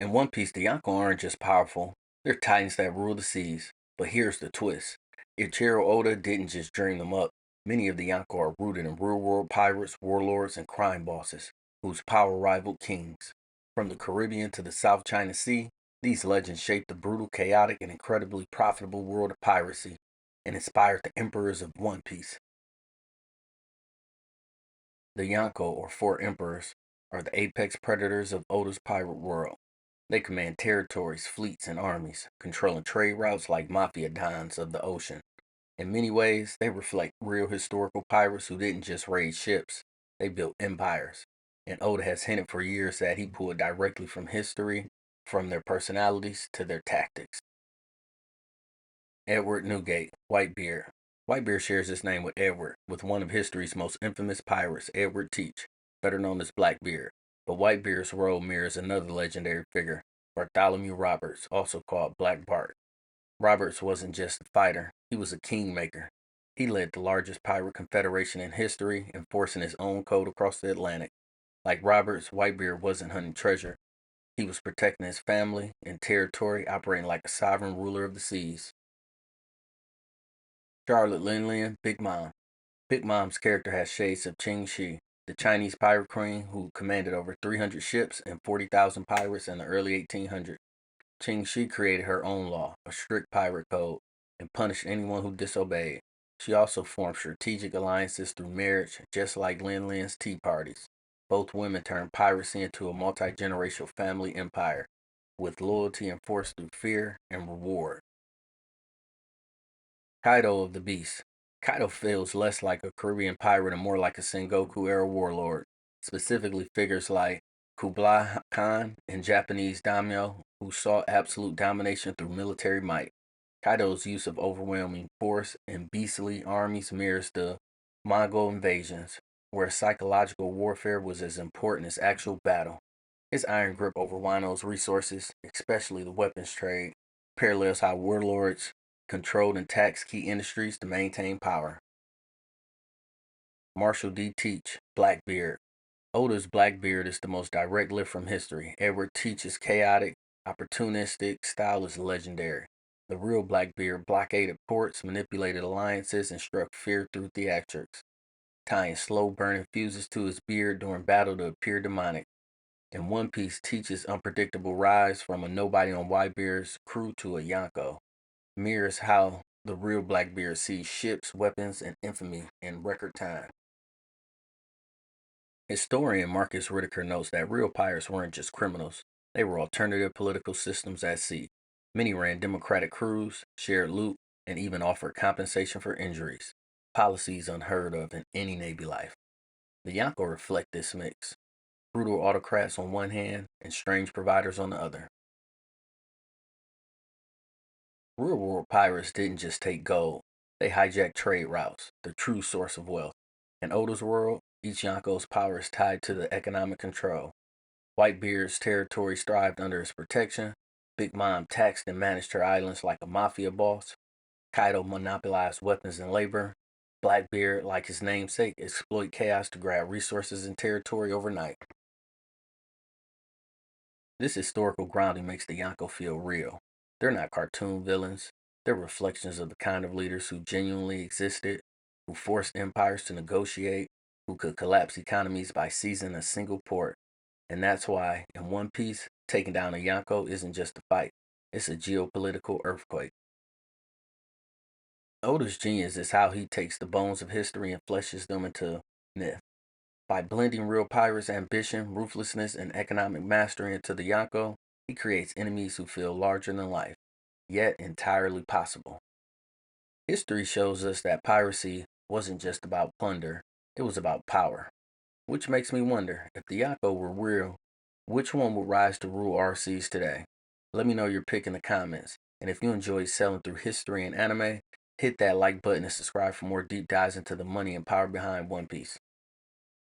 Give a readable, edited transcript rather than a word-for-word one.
In One Piece, the Yonko aren't just powerful, they're titans that rule the seas. But here's the twist. Eiichiro Oda didn't just dream them up. Many of the Yonko are rooted in real-world pirates, warlords, and crime bosses, whose power rivaled kings. From the Caribbean to the South China Sea, these legends shaped the brutal, chaotic, and incredibly profitable world of piracy, and inspired the emperors of One Piece. The Yonko, or Four Emperors, are the apex predators of Oda's pirate world. They command territories, fleets, and armies, controlling trade routes like mafia dons of the ocean. In many ways, they reflect real historical pirates who didn't just raid ships, they built empires. And Oda has hinted for years that he pulled directly from history, from their personalities to their tactics. Edward Newgate, Whitebeard. Whitebeard shares his name with Edward, with one of history's most infamous pirates, Edward Teach, better known as Blackbeard. But Whitebeard's role mirrors another legendary figure, Bartholomew Roberts, also called Black Bart. Roberts wasn't just a fighter, he was a kingmaker. He led the largest pirate confederation in history, enforcing his own code across the Atlantic. Like Roberts, Whitebeard wasn't hunting treasure. He was protecting his family and territory, operating like a sovereign ruler of the seas. Charlotte Lin Big Mom. Big Mom's character has shades of Qing Shi, the Chinese pirate queen who commanded over 300 ships and 40,000 pirates in the early 1800s. Qing Shi created her own law, a strict pirate code, and punished anyone who disobeyed. She also formed strategic alliances through marriage, just like Lin's tea parties. Both women turned piracy into a multi-generational family empire, with loyalty enforced through fear and reward. Kaido of the Beast. Kaido feels less like a Caribbean pirate and more like a Sengoku era warlord, specifically figures like Kublai Khan and Japanese daimyo who sought absolute domination through military might. Kaido's use of overwhelming force and beastly armies mirrors the Mongol invasions, where psychological warfare was as important as actual battle. His iron grip over Wano's resources, especially the weapons trade, parallels how warlords controlled and taxed key industries to maintain power. Marshall D. Teach, Blackbeard. Oda's Blackbeard is the most direct lift from history. Edward Teach's chaotic, opportunistic style is legendary. The real Blackbeard blockaded ports, manipulated alliances, and struck fear through theatrics, tying slow burning fuses to his beard during battle to appear demonic. In One Piece, Teach's unpredictable rise from a nobody on Whitebeard's crew to a Yonko mirrors how the real Blackbeard sees ships, weapons, and infamy in record time. Historian Marcus Whitaker notes that real pirates weren't just criminals, they were alternative political systems at sea. Many ran democratic crews, shared loot, and even offered compensation for injuries, policies unheard of in any Navy life. The Yonko reflect this mix brutal autocrats on one hand and strange providers on the other. Real world pirates didn't just take gold, they hijacked trade routes, the true source of wealth. In Oda's world, each Yonko's power is tied to the economic control. Whitebeard's territory thrived under his protection. Big Mom taxed and managed her islands like a mafia boss. Kaido monopolized weapons and labor. Blackbeard, like his namesake, exploit chaos to grab resources and territory overnight. This historical grounding makes the Yonko feel real. They're not cartoon villains. They're reflections of the kind of leaders who genuinely existed, who forced empires to negotiate, who could collapse economies by seizing a single port. And that's why, in One Piece, taking down a Yonko isn't just a fight, it's a geopolitical earthquake. Oda's genius is how he takes the bones of history and fleshes them into myth. By blending real pirates' ambition, ruthlessness, and economic mastery into the Yonko, he creates enemies who feel larger than life, yet entirely possible. History shows us that piracy wasn't just about plunder, it was about power. Which makes me wonder, if the Yonko were real, which one would rise to rule our seas today? Let me know your pick in the comments. And if you enjoy sailing through history and anime, hit that like button and subscribe for more deep dives into the money and power behind One Piece.